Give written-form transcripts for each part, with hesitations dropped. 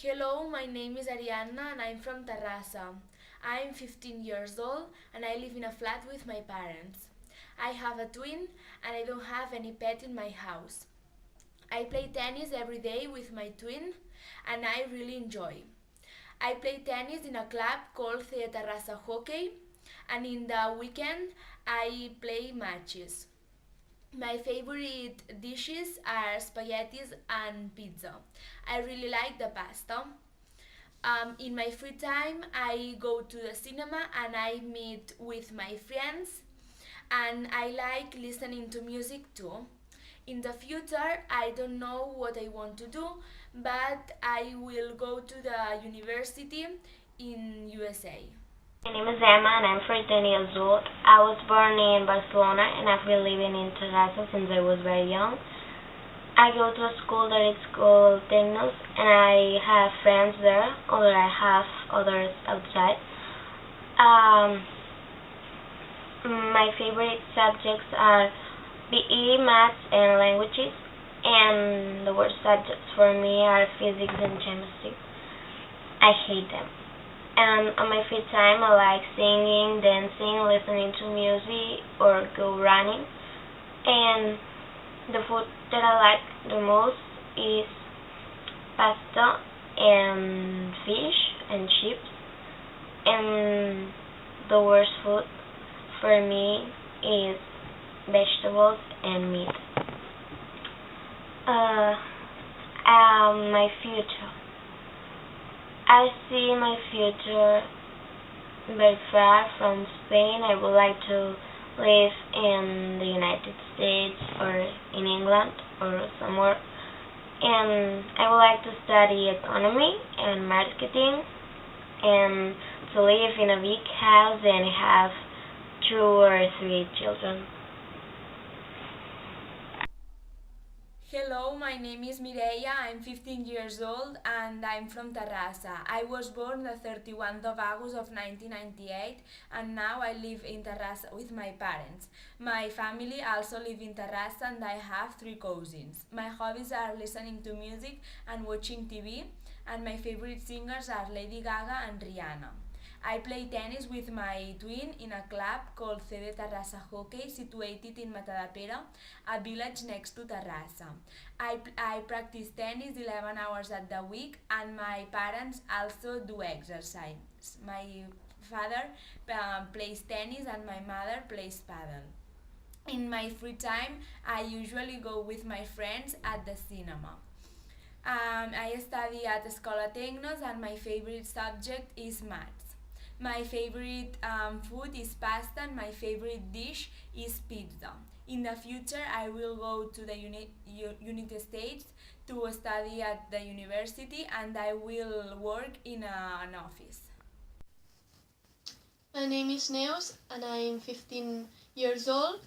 Hello, my name is Arianna and I'm from Terrassa. I'm 15 years old and I live in a flat with my parents. I have a twin and I don't have any pet in my house. I play tennis every day with my twin and I really enjoy. I play tennis in a club called the Terrassa Hockey and in the weekend I play matches. My favorite dishes are spaghettis and pizza. I really like the pasta. In my free time, I go to the cinema and I meet with my friends, and I like listening to music too. In the future, I don't know what I want to do, but I will go to the university in USA. My name is Emma and I'm 14 years old. I was born in Barcelona and I've been living in Terrassa since I was very young. I go to a school that is called Technos and I have friends there, although I have others outside. Um, my favorite subjects are PE, maths, and languages, and the worst subjects for me are physics and chemistry. I hate them. And on my free time, I like singing, dancing, listening to music, or go running. And the food that I like the most is pasta and fish and chips. And the worst food for me is vegetables and meat. Uh, my future. I see my future very far from Spain. I would like to live in the United States or in England or somewhere. And I would like to study economy and marketing and to live in a big house and have 2 or 3 children. Hello, my name is Mireia. I'm 15 years old and I'm from Terrassa. I was born the 31st of August of 1998 and now I live in Terrassa with my parents. My family also live in Terrassa and I have 3 cousins. My hobbies are listening to music and watching TV, and my favorite singers are Lady Gaga and Rihanna. I play tennis with my twin in a club called CD Terrassa Hockey, situated in Matadepera, a village next to Terrassa. I practice tennis 11 hours at the week, and my parents also do exercise. My father plays tennis and my mother plays paddle. In my free time, I usually go with my friends at the cinema. I study at Escola Tecnos and my favorite subject is maths. My favorite food is pasta and my favorite dish is pizza. In the future, I will go to the United States to study at the university and I will work in an office. My name is Neus and I am 15 years old.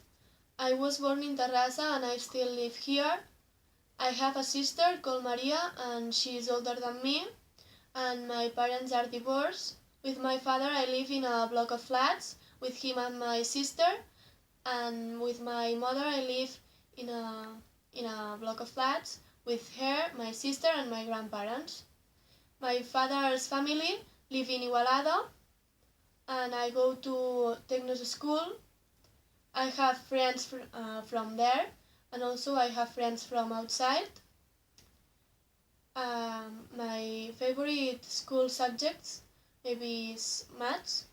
I was born in Terrassa and I still live here. I have a sister called Maria and she is older than me, and my parents are divorced. With my father I live in a block of flats with him and my sister, and with my mother I live in a block of flats with her, my sister and my grandparents. My father's family live in Igualada and I go to Technos school. I have friends from there, and also I have friends from outside. My favorite school subjects maybe is maths.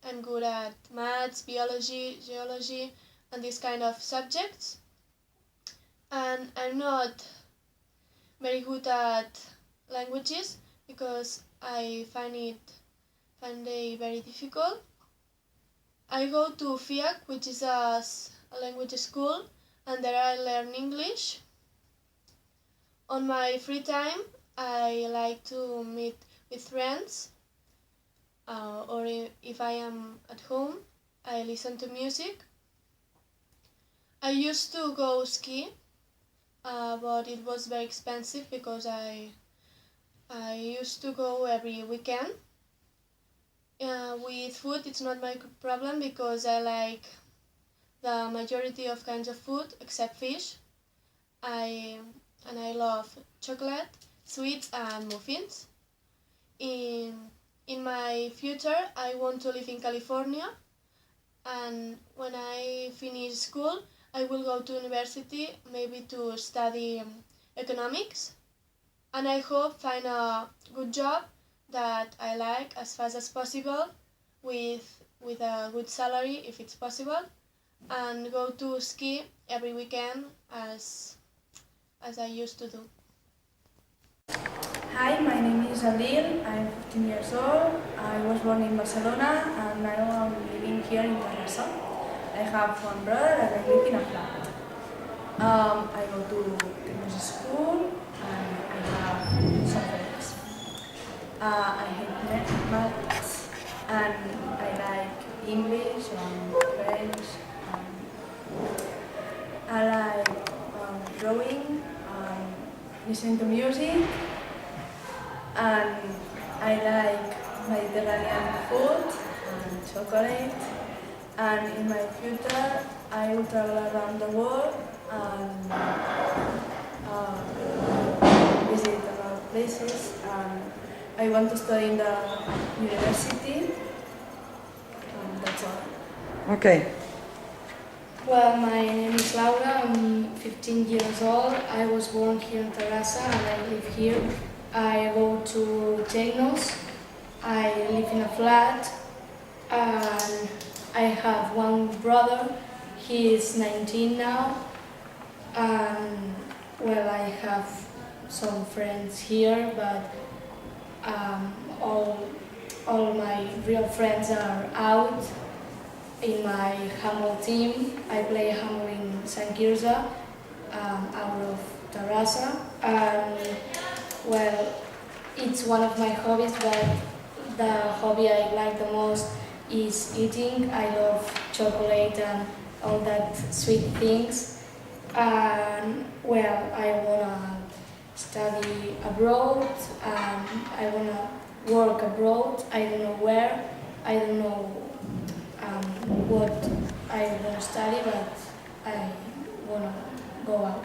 I'm good at maths, biology, geology, and this kind of subjects. And I'm not very good at languages because I find it very difficult. I go to FIAC, which is a language school, and there I learn English. On my free time, I like to meet with friends, or if I am at home, I listen to music. I used to go ski, but it was very expensive because I used to go every weekend. With food, it's not my problem because I like the majority of kinds of food except fish. I love chocolate, sweets, and muffins. In my future, I want to live in California, and when I finish school, I will go to university, maybe to study economics, and I hope find a good job that I like as fast as possible, with a good salary if it's possible, and go to ski every weekend as I used to do. Hi, my name is Adil. I'm 15 years old. I was born in Barcelona and now I'm living here in Terrassa. I have one brother and I live in a flat. I go to technical school and I have some friends. I hate maths and I like English and French. I like drawing and listening to music. And I like Mediterranean food and chocolate. And in my future, I will travel around the world and visit a lot of places. And I want to study in the university. And that's all. Okay. Well, my name is Laura. I'm 15 years old. I was born here in Terrassa and I live here. I go to Technos. I live in a flat and I have one brother. He is 19 now. And well, I have some friends here, but all my real friends are out. In my handball team, I play handball in St. Kirza, out of Terrassa. Well, it's one of my hobbies, but the hobby I like the most is eating. I love chocolate and all that sweet things. And well, I wanna study abroad and I wanna work abroad. I don't know where, I don't know what I wanna study, but I wanna go out.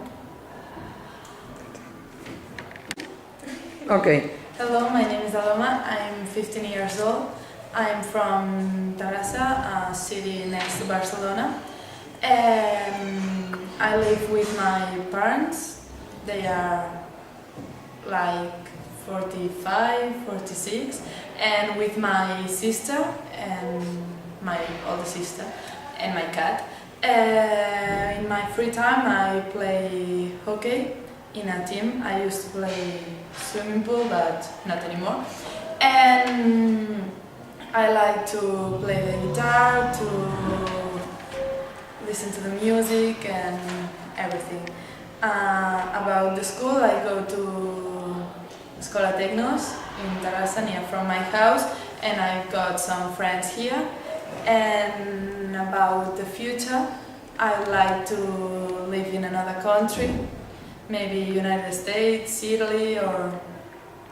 Okay. Hello, my name is Aloma. I'm 15 years old. I'm from Terrassa, a city next to Barcelona. I live with my parents. They are like 45, 46, and with my sister and my older sister and my cat. In my free time, I play hockey in a team. I used to play swimming pool, but not anymore. And I like to play the guitar, to listen to the music and everything. About the school, I go to Escola Tecnos in Terrassa, near from my house, and I've got some friends here. And about the future, I would like to live in another country, maybe United States, Italy, or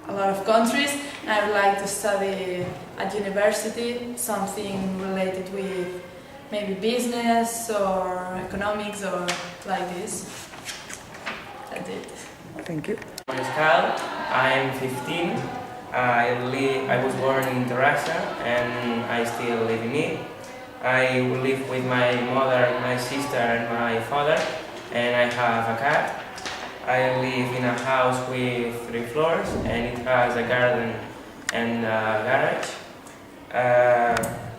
a lot of countries. And I would like to study at university, something related with maybe business or economics or like this. That's it. Thank you. My name is Kyle. I'm 15. I was born in Terrassa and I still live in it. I live with my mother, my sister and my father, and I have a cat. I live in a house with 3 floors and it has a garden and a garage.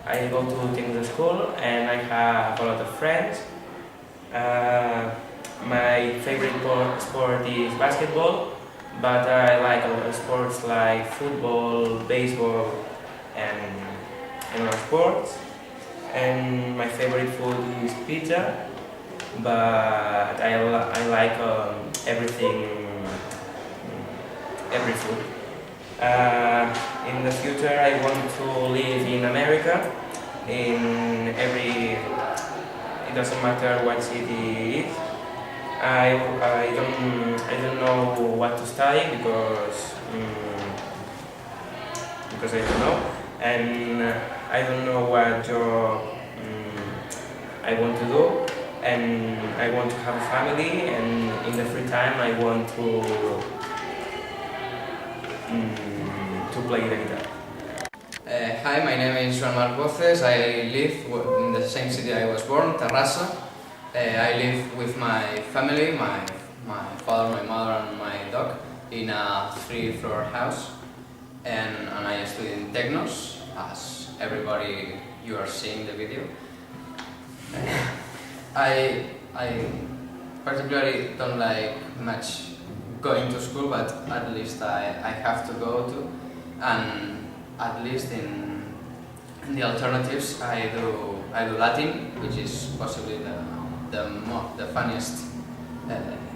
I go to technical school and I have a lot of friends. My favorite sport is basketball, but I like other sports like football, baseball, and other sports. And my favorite food is pizza, but I like everything, every food. In the future, I want to live in America. It doesn't matter what city it is. I don't know what to study because I don't know, and I don't know what job I want to do, and I want to have a family, and in the free time I want to to play the guitar. Hi, my name is Joan Marc Voces. I live in the same city I was born, Terrassa. I live with my family, my father, my mother and my dog in a 3-floor house. And I study in Technos, as everybody you are seeing the video. I particularly don't like much going to school, but at least I have to go to, and at least in the alternatives I do Latin, which is possibly the funniest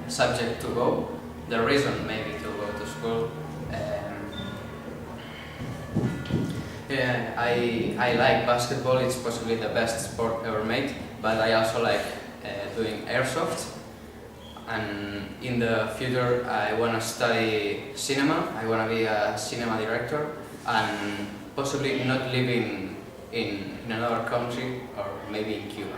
subject to go. The reason maybe to go to school. Yeah, I like basketball. It's possibly the best sport ever made, but I also like doing airsoft. And in the future I want to study cinema. I want to be a cinema director, and possibly not living in another country, or maybe in Cuba.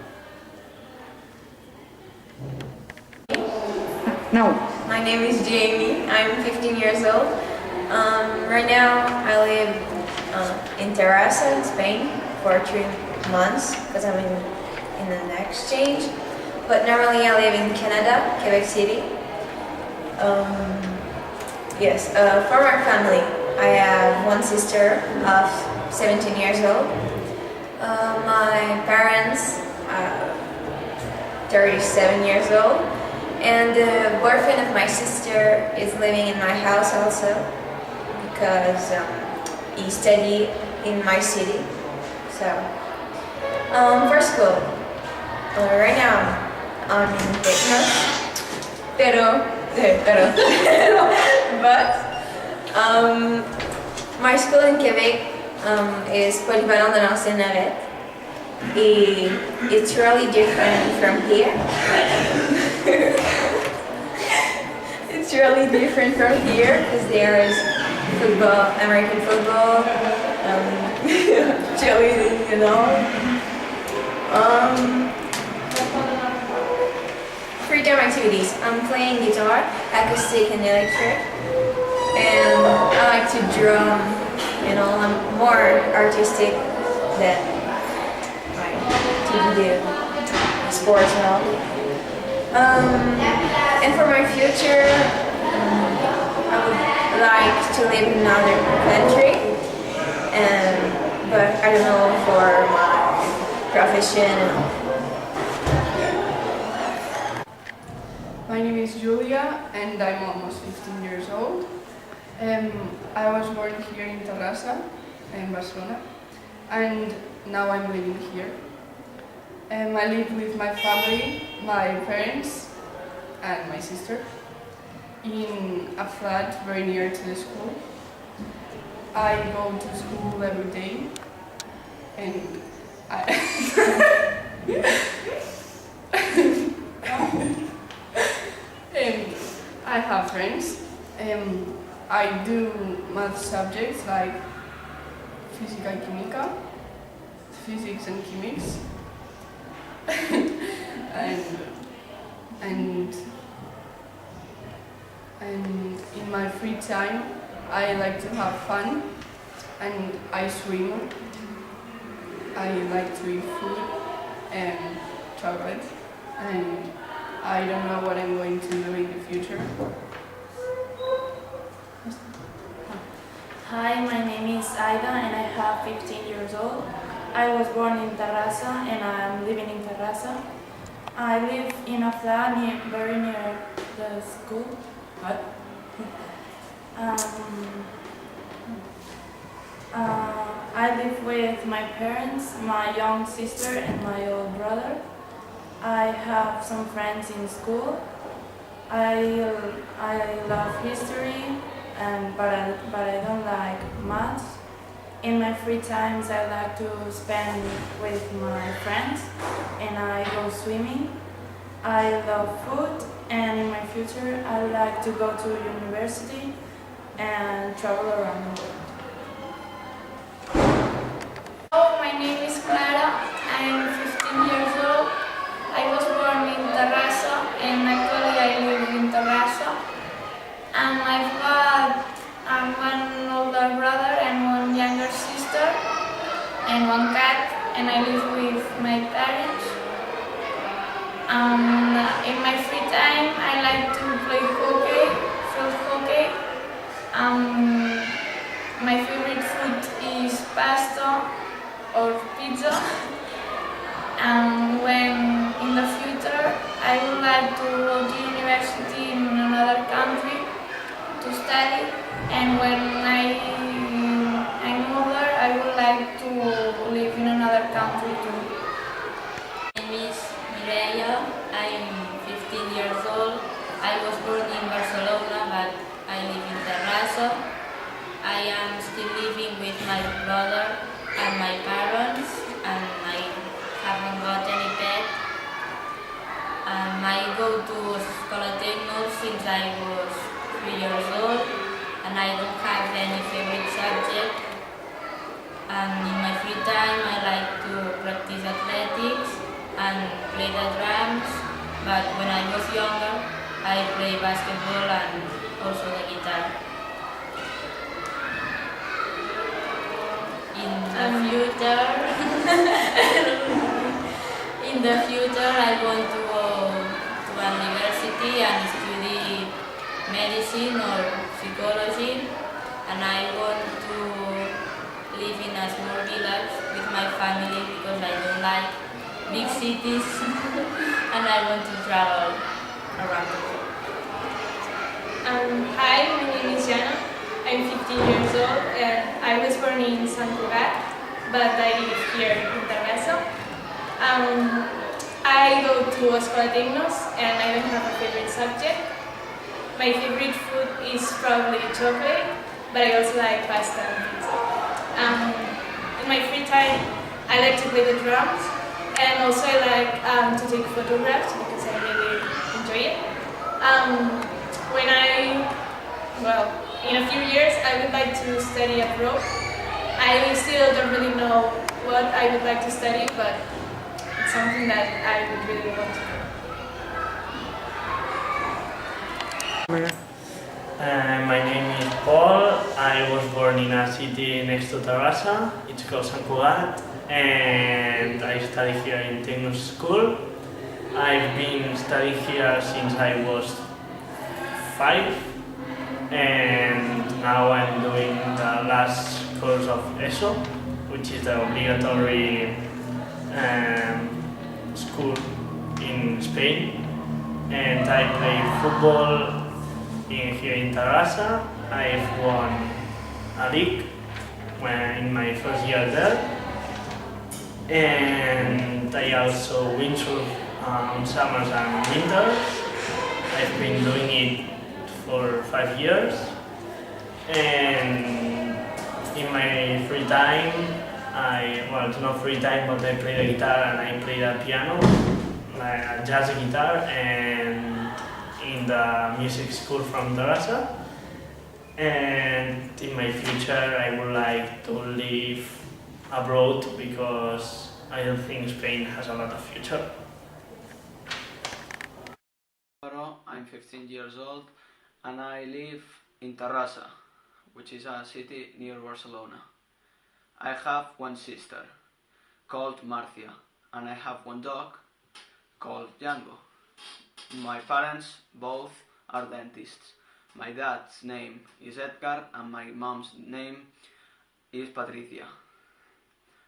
No. My name is Jamie. I'm 15 years old. Right now I live in Terrassa, in Spain, for 3 months because I'm in an exchange. But normally I live in Canada, Quebec City. Yes, for my family, I have one sister of 17 years old. My parents are 37 years old. And the boyfriend of my sister is living in my house also, because he studied in my city. So, for school, right now I'm in Technos, but my school in Quebec is Polyvalent de l'Ancienne. It's really different from here. It's really different from here because there is football, American football, cheerleading, you know. Free time activities. I'm playing guitar, acoustic and electric, and I like to drum. You know, I'm more artistic than like to do sports and all. And for my future, I would like to live in another country, but I don't know for my profession. My name is Julia and I'm almost 15 years old. I was born here in Terrassa, in Barcelona, and now I'm living here. I live with my family, my parents and my sister in a flat very near to the school. I go to school every day and I have friends. I do math subjects like Física y Química, physics and chemics. and in my free time I like to have fun, and I swim. I like to eat food and chocolate, and I don't know what I'm going to do in the future. Hi, my name is Aida and I have 15 years old. I was born in Terrassa and I'm living in Terrassa. I live in a flat very near the school. I live with my parents, my young sister and my old brother. I have some friends in school. I love history, but I don't like math. In my free times I like to spend with my friends and I go swimming. I love food, and in my future I would like to go to university and travel around the world. Hello, my name is Clara. I'm 15 years old. I was born in Terrassa and actually I live in Terrassa. And I've got one older brother brother and one cat, and I live with my parents. In my free time, I like to play hockey, field hockey. My favorite food is pasta or pizza. When in the future I would like to go to university in another country to study, and when I'm older, I would like to live in another country too. My name is Mireia. I'm 15 years old. I was born in Barcelona, but I live in Terrassa. I am still living with my brother and my parents, and I haven't got any pet. I go to Escola Tecno since I was 3 years old, and I don't have any favorite subject. In my free time, I like to practice athletics and play the drums, but when I was younger, I play basketball and also the guitar. In the future, I want to go to a university and study medicine or psychology, and I want to live in a small village with my family because I don't like big cities and I want to travel around the world. Hi, my name is Jana. I'm 15 years old and I was born in Sant Cugat, but I live here in Terrassa. I go to Escola Tecnos and I don't have a favorite subject. My favorite food is probably chocolate, but I also like pasta and pizza. In my free time, I like to play the drums, and also I like to take photographs because I really enjoy it. In a few years, I would like to study abroad. I still don't really know what I would like to study, but it's something that I would really want to do. My name is Paul. I was born in a city next to Terrassa. It's called Sant Cugat, and I study here in Tecnos School. I've been studying here since I was 5, and now I'm doing the last course of ESO, which is the obligatory school in Spain. And I play football here in Terrassa. I've won a league in my first year there, and I also windsurf on summers and winters. I've been doing it for 5 years, and in my free time, it's not free time, but I play the guitar and I play the piano, like a jazz guitar, and in the music school from Terrassa. And in my future, I would like to live abroad because I don't think Spain has a lot of future. I'm 15 years old and I live in Terrassa, which is a city near Barcelona. I have one sister called Marcia, and I have one dog called Django. My parents both are dentists. My dad's name is Edgar and my mom's name is Patricia.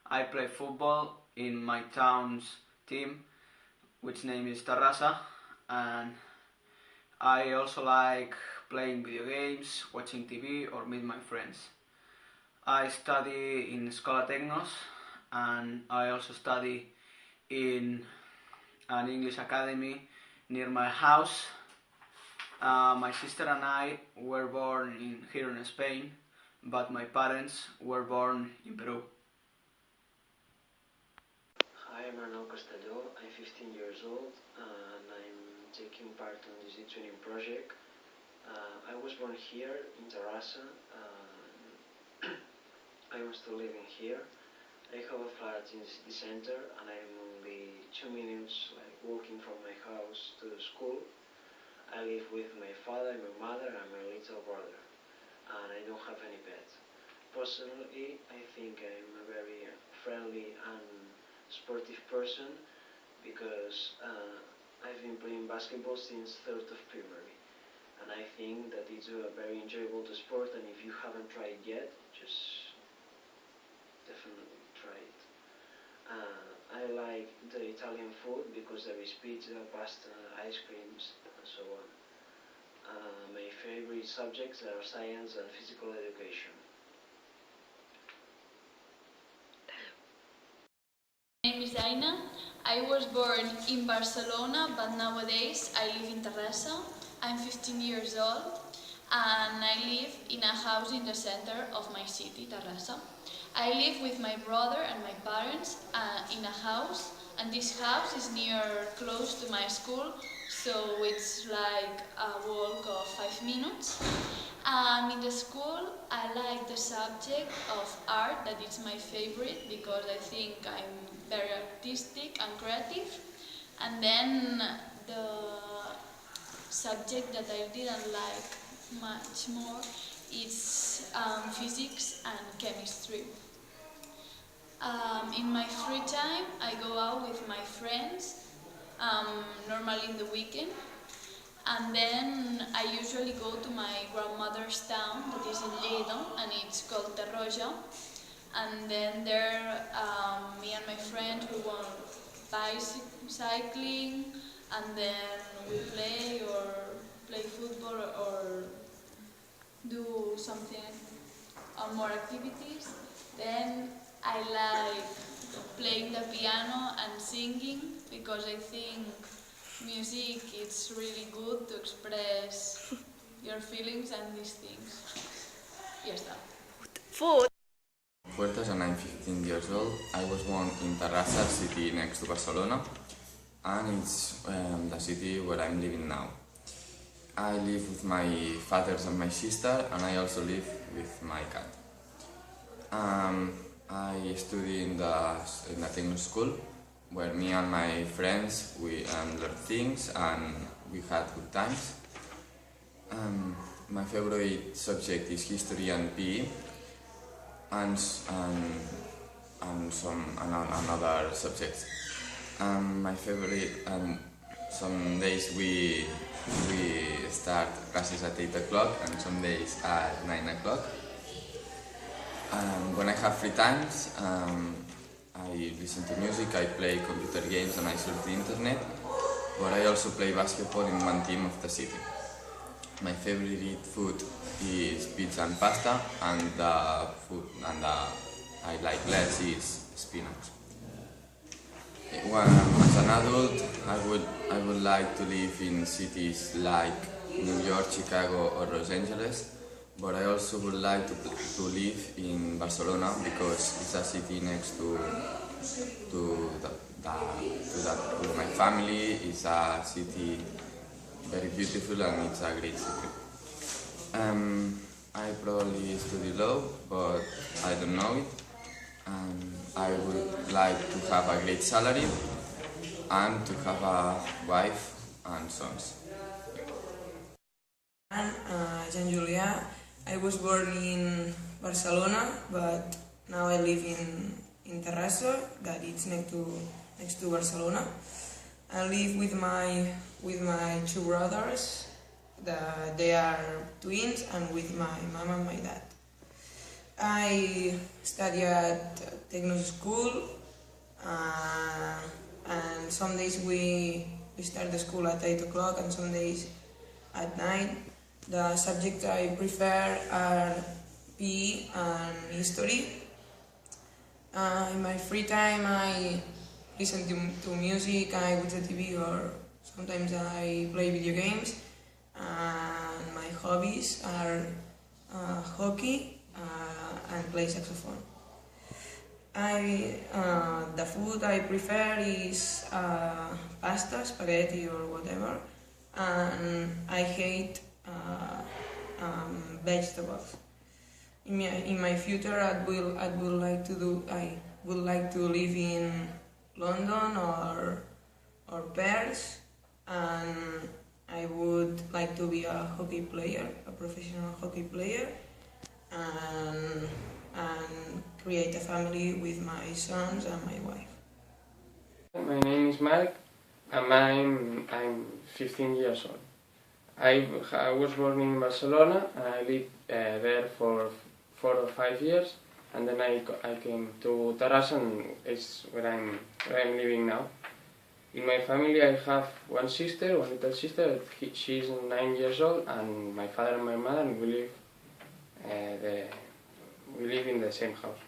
I play football in my town's team, which name is Terrassa, and I also like playing video games, watching TV or meet my friends. I study in Escola Tecnos and I also study in an English academy near my house. My sister and I were born here in Spain, but my parents were born in Peru. Hi, I'm Arnau Castelló. I'm 15 years old and I'm taking part in this Etwinning project. I was born here in Terrassa. I'm still living here. I have a flat in the city center and I'm only 2 minutes walking from my house to the school. I live with my father, my mother and my little brother, and I don't have any pets. Personally, I think I'm a very friendly and sportive person because I've been playing basketball since 3rd of primary, and I think that it's a very enjoyable sport, and if you haven't tried yet, just definitely try it. I like the Italian food because there is pizza, pasta, ice creams, and so on. My favorite subjects are science and physical education. My name is Aina. I was born in Barcelona, but nowadays I live in Terrassa. I'm 15 years old and I live in a house in the center of my city, Terrassa. I live with my brother and my parents in a house, and this house is close to my school, so it's like a walk of 5 minutes. In the school, I like the subject of art, that is my favorite because I think I'm very artistic and creative. And then the subject that I didn't like much more is physics and chemistry. In my free time, I go out with my friends, normally in the weekend. And then I usually go to my grandmother's town, that is in Lleida, and it's called Terroja. And then there, me and my friends, we went cycling, and then we play football or do something, more activities. Then I like playing the piano and singing because I think music is really good to express your feelings and these things. Ya está. Food. Puertas and I'm 15 years old. I was born in Terrassa, city next to Barcelona, and it's the city where I'm living now. I live with my father and my sister, and I also live with my cat. I study in the techno school, where me and my friends we learn things and we had good times. My favorite subject is history and PE, and other subjects. My favorite, some days we start classes at 8 o'clock and some days at 9 o'clock. When I have free times, I listen to music, I play computer games and I surf the internet, but I also play basketball in one team of the city. My favorite food is pizza and pasta, and the food I like less is spinach. As an adult, I would like to live in cities like New York, Chicago or Los Angeles, but I also would like to live in Barcelona because it's a city next to my family. It's a city very beautiful and it's a great city. I probably study law, but I don't know it. I would like to have a great salary and to have a wife and sons. Jean Julià. I was born in Barcelona, but now I live in Terrassa, that is next to Barcelona. I live with my two brothers, they are twins, and with my mom and my dad. I study at techno school, and some days we start the school at 8 o'clock and some days at 9. The subjects I prefer are PE and history. In my free time I listen to music, I watch the TV, or sometimes I play video games. And my hobbies are hockey and play saxophone. The food I prefer is pasta, spaghetti or whatever, and I hate vegetables. In my future, I would like to live in London or Paris, and I would like to be a hockey player, a professional hockey player, and create a family with my sons and my wife. My name is Mark, and I'm 15 years old. I was born in Barcelona, and I lived there for 4 or 5 years, and then I came to Terrassa, and it's where I'm living now. In my family, I have one little sister. She's 9 years old, and my father and my mother. We live in the same house.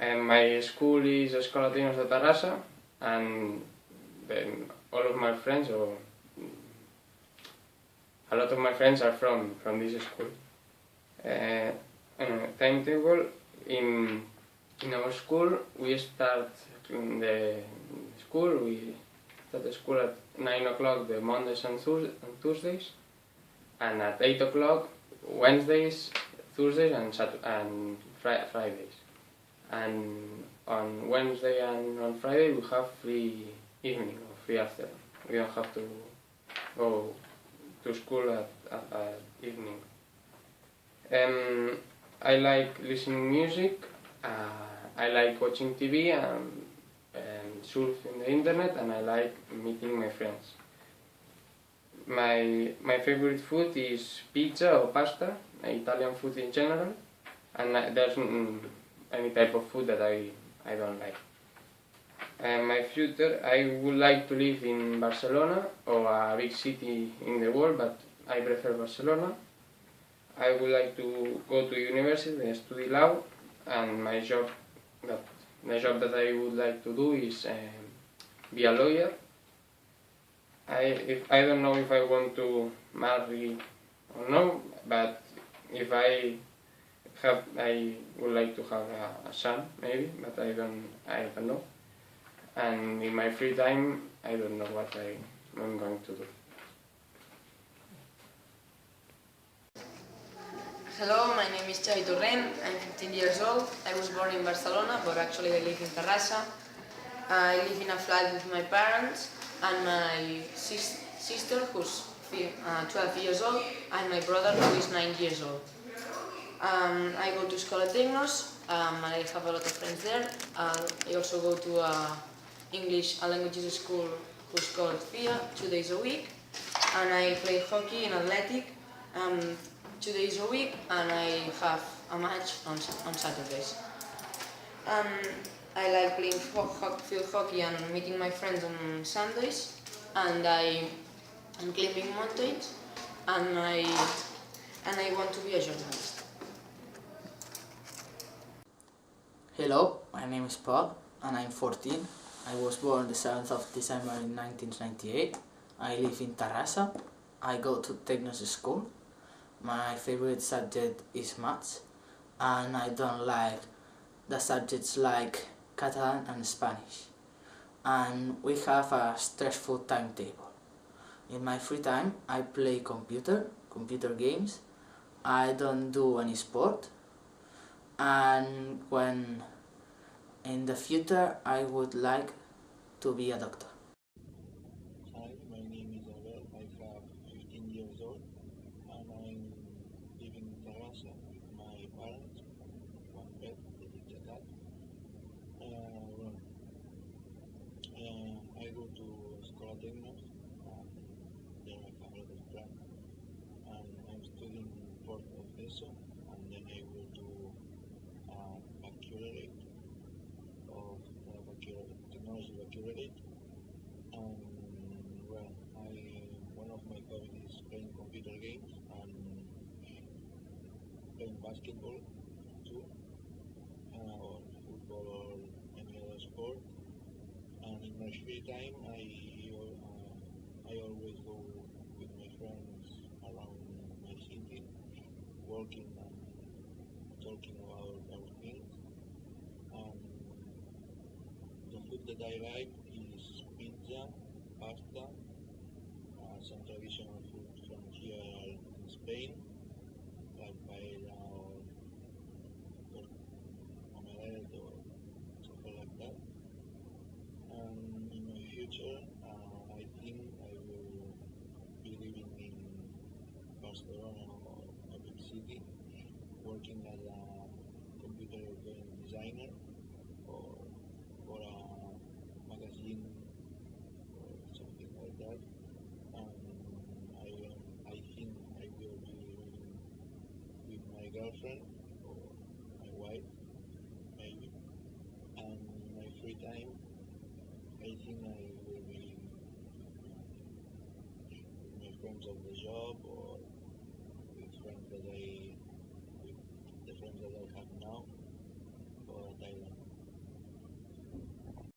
My school is Escola Tecnos de Terrassa, and then all of my friends, or a lot of my friends, are from this school. Timetable in our school, we start the school at 9 o'clock the Mondays and Tuesdays, and at 8 o'clock Wednesdays, Thursdays and Fridays. And on Wednesday and on Friday we have free evening or free afternoon. We don't have to go to school at evening. I like listening music. I like watching TV and surfing the internet, and I like meeting my friends. My favorite food is pizza or pasta, Italian food in general, and there's any type of food that I don't like. My future, I would like to live in Barcelona or a big city in the world, but I prefer Barcelona. I would like to go to university and study law, and the job that I would like to do is be a lawyer. I don't know if I want to marry or no, but if I would like to have a son maybe, but I don't know. And in my free time, I don't know what I'm going to do. Hello, my name is Xavi Torrent. I'm 15 years old. I was born in Barcelona, but actually I live in Terrassa. I live in a flat with my parents and my sister, who's 12 years old, and my brother, who is 9 years old. I go to Escola Tecnos, and I have a lot of friends there. I also go to English and languages school, who's called FIA, 2 days a week, and I play hockey and athletic 2 days a week, and I have a match on Saturdays. I like playing field hockey and meeting my friends on Sundays, and I'm climbing mountains, and I want to be a journalist. Hello, my name is Paul, and I'm 14. I was born the 7th of December in 1998. I live in Terrassa. I go to Tecnos school. My favorite subject is maths, and I don't like the subjects like Catalan and Spanish. And we have a stressful timetable. In my free time, I play computer games. I don't do any sport. And when in the future, I would like to be a doctor. Hi, my name is Albert. I have 15 years old, and I'm living in Terrassa with my parents, one pet, that is a cat. I go to Escola Tecnos, and there I have a lot of friends, and I'm studying fourth of ESO, and then I go to baccalaureate of technology baccalaureate. One of my hobbies is playing computer games and playing basketball too, or football or any other sport. And in my free time, I always go with my friends around my city, working and talking about our things. The food that I like is pizza, pasta, some traditional food from here in Spain, like paella or omelette or something like that. In my future, I think I will be living in Barcelona or a big city, working as a computer game designer. time, I think I will be with my friends of the job